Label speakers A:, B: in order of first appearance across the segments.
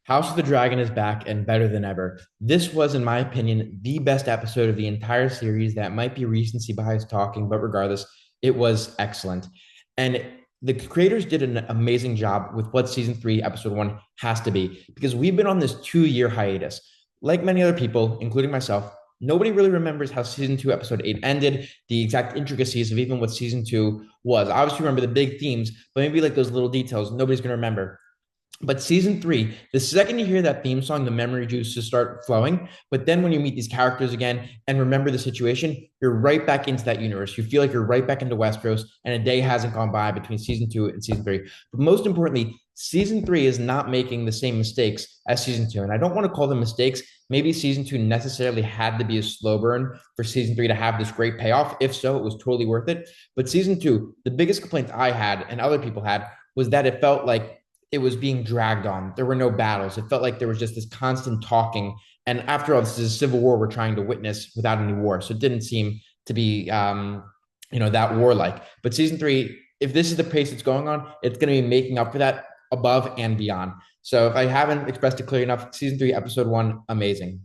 A: House of the Dragon is back and better than ever. This was, in my opinion, the best episode of the entire series. That might be recency bias talking, but regardless, it was excellent. And the creators did an amazing job with what season three, episode one has to be, because we've been on this 2 year hiatus. Like many other people, including myself, nobody really remembers how season two, episode eight ended, the exact intricacies of even what season two was. Obviously, remember the big themes, but maybe like those little details, nobody's going to remember. But season three, the second you hear that theme song, the memory juices start flowing. But then when you meet these characters again and remember the situation, you're right back into that universe. You feel like you're right back into Westeros, and a day hasn't gone by between season two and season three. But most importantly, season three is not making the same mistakes as season two. And I don't want to call them mistakes. Maybe season two necessarily had to be a slow burn for season three to have this great payoff. If so, it was totally worth it. But season two, the biggest complaint I had and other people had was that it felt like it was being dragged on. There were no battles. It felt like there was just this constant talking. And after all, this is a civil war we're trying to witness without any war. So it didn't seem to be, that warlike. But season three, if this is the pace it's going on, it's going to be making up for that above and beyond. So if I haven't expressed it clearly enough, season three, episode one, amazing.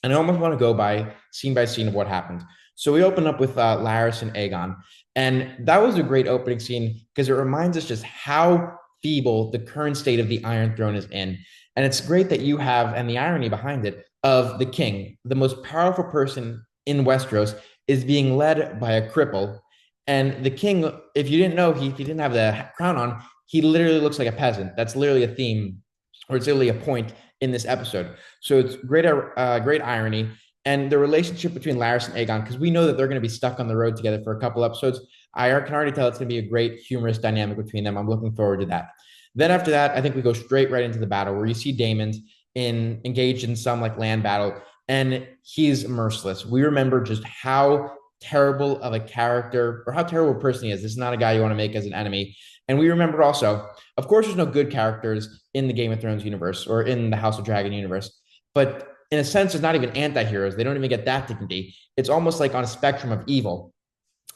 A: And I almost want to go by scene of what happened. So we open up with Laris and Aegon. And that was a great opening scene because it reminds us just how feeble the current state of the Iron Throne is in. And it's great that you have, and the irony behind it, of the king, the most powerful person in Westeros, is being led by a cripple. And the king, if you didn't know, he didn't have the crown on, he literally looks like a peasant. That's literally a theme, or it's literally a point in this episode. So it's great irony. And the relationship between Laris and Aegon, because we know that they're going to be stuck on the road together for a couple episodes. I can already tell it's going to be a great humorous dynamic between them. I'm looking forward to that. Then after that, I think we go straight right into the battle where you see Daemon engaged in some like land battle, and he's merciless. We remember just how terrible of a character or how terrible a person he is. This is not a guy you want to make as an enemy. And we remember also, of course, there's no good characters in the Game of Thrones universe or in the House of Dragon universe, but in a sense, there's not even anti-heroes. They don't even get that dignity. It's almost like on a spectrum of evil.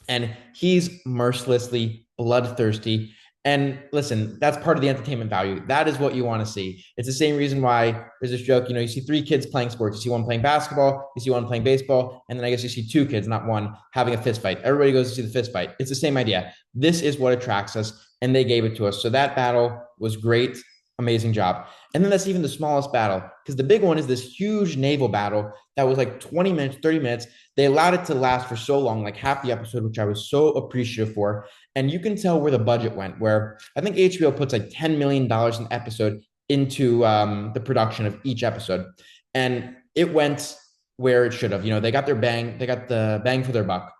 A: And he's mercilessly bloodthirsty. And listen, that's part of the entertainment value. That is what you want to see. It's the same reason why there's this joke, you see three kids playing sports. You see one playing basketball, you see one playing baseball, and then I guess you see two kids, not one, having a fist fight. Everybody goes to see the fist fight. It's the same idea. This is what attracts us, and they gave it to us. So that battle was great. Amazing job. And then that's even the smallest battle, because the big one is this huge naval battle that was like 20 minutes, 30 minutes. They allowed it to last for so long, like half the episode, which I was so appreciative for. And you can tell where the budget went, where I think HBO puts like $10 million an episode into the production of each episode. And it went where it should have. They got the bang for their buck,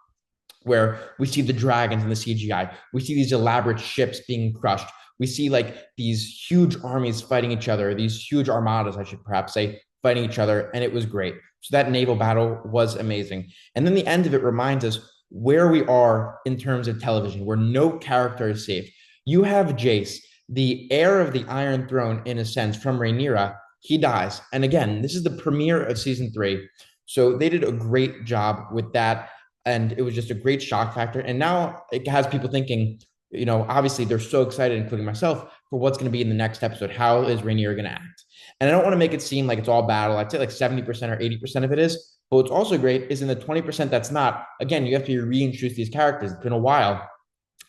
A: where we see the dragons and the CGI. We see these elaborate ships being crushed. We see like these huge armies fighting each other, these huge armadas, I should perhaps say, fighting each other. And it was great. So that naval battle was amazing. And then the end of it reminds us where we are in terms of television, where no character is safe. You have Jace, the heir of the Iron Throne, in a sense, from Rhaenyra. He dies. And again, this is the premiere of season three. So they did a great job with that. And it was just a great shock factor. And now it has people thinking, obviously they're so excited, including myself, for what's going to be in the next episode. How is Rhaenyra going to act? And I don't want to make it seem like it's all battle. I'd say like 70% or 80% of it is. But what's also great is in the 20% that's not, again, you have to reintroduce these characters. It's been a while.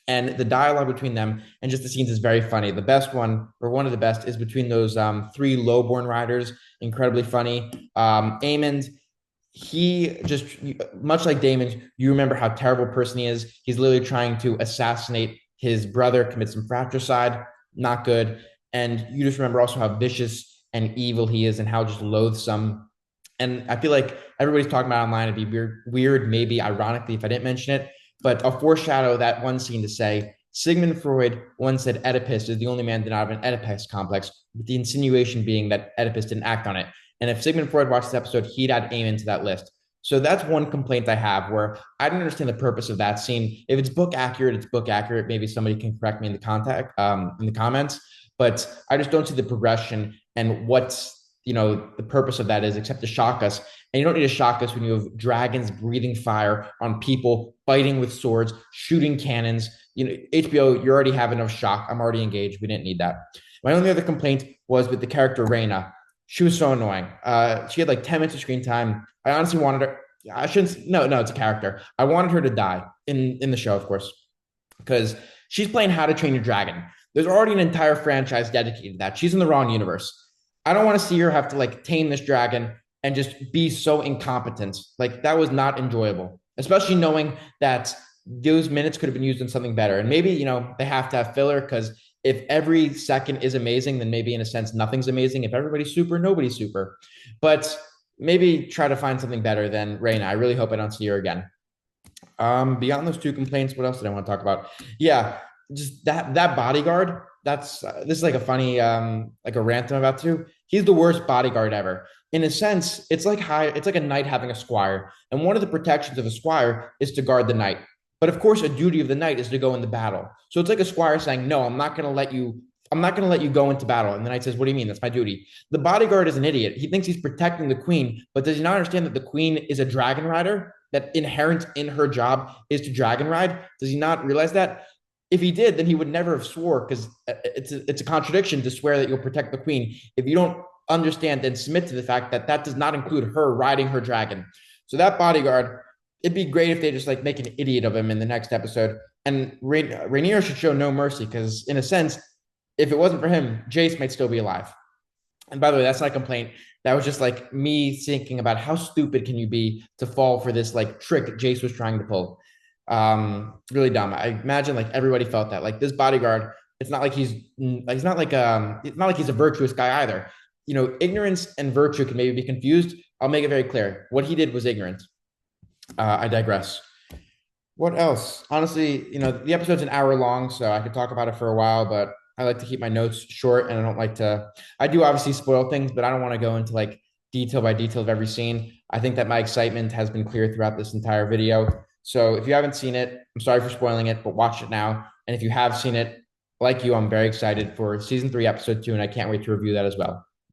A: And the dialogue between them and just the scenes is very funny. The best one, or one of the best, is between those three lowborn riders. Incredibly funny. Aemond, he just, much like Daemon, you remember how terrible a person he is. He's literally trying to assassinate his brother, commit some fratricide. Not good. And you just remember also how vicious and evil he is and how just loathsome. And I feel like everybody's talking about online. It'd be weird, maybe ironically, if I didn't mention it, but I'll foreshadow that one scene to say Sigmund Freud once said Oedipus is the only man that did not have an Oedipus complex, with the insinuation being that Oedipus didn't act on it. And if Sigmund Freud watched this episode, he'd add Aemon to that list. So that's one complaint I have, where I don't understand the purpose of that scene. If it's book accurate, it's book accurate. Maybe somebody can correct me in the comments. But I just don't see the progression and what's the purpose of that is, except to shock us. And you don't need to shock us when you have dragons breathing fire on people, fighting with swords, shooting cannons. HBO, you already have enough shock. I'm already engaged. We didn't need that. My only other complaint was with the character Reina. She was so annoying. She had like 10 minutes of screen time. I honestly wanted her. I shouldn't. No, no, it's a character. I wanted her to die in the show, of course, because she's playing How to Train Your Dragon. There's already an entire franchise dedicated to that. She's in the wrong universe. I don't want to see her have to like tame this dragon and just be so incompetent. Like that was not enjoyable, especially knowing that those minutes could have been used in something better. And maybe, they have to have filler because if every second is amazing, then maybe in a sense nothing's amazing. If everybody's super, nobody's super. But maybe try to find something better than Reina. I really hope I don't see her again. Beyond those two complaints, what else did I want to talk about? Yeah, just that bodyguard. That's this is like a funny like a rant I'm about to. He's the worst bodyguard ever. In a sense, it's like a knight having a squire, and one of the protections of a squire is to guard the knight. But of course, a duty of the knight is to go into battle. So it's like a squire saying, "No, I'm not going to let you. I'm not going to let you go into battle." And the knight says, "What do you mean? That's my duty." The bodyguard is an idiot. He thinks he's protecting the queen, but does he not understand that the queen is a dragon rider? That inherent in her job is to dragon ride. Does he not realize that? If he did, then he would never have swore because it's a contradiction to swear that you'll protect the queen if you don't understand and submit to the fact that that does not include her riding her dragon. So that bodyguard, it'd be great if they just like make an idiot of him in the next episode. And Rainier should show no mercy because, in a sense, if it wasn't for him, Jace might still be alive. And by the way, that's not a complaint. That was just like me thinking about how stupid can you be to fall for this like trick Jace was trying to pull. Really dumb. I imagine like everybody felt that. Like this bodyguard, it's not like he's a virtuous guy either. Ignorance and virtue can maybe be confused. I'll make it very clear. What he did was ignorant. I digress. What else? Honestly, the episode's an hour long, so I could talk about it for a while, but I like to keep my notes short and I don't like to, I do obviously spoil things, but I don't want to go into like detail by detail of every scene. I think that my excitement has been clear throughout this entire video. So if you haven't seen it, I'm sorry for spoiling it, but watch it now. And if you have seen it, like you, I'm very excited for season 3, episode 2, and I can't wait to review that as well.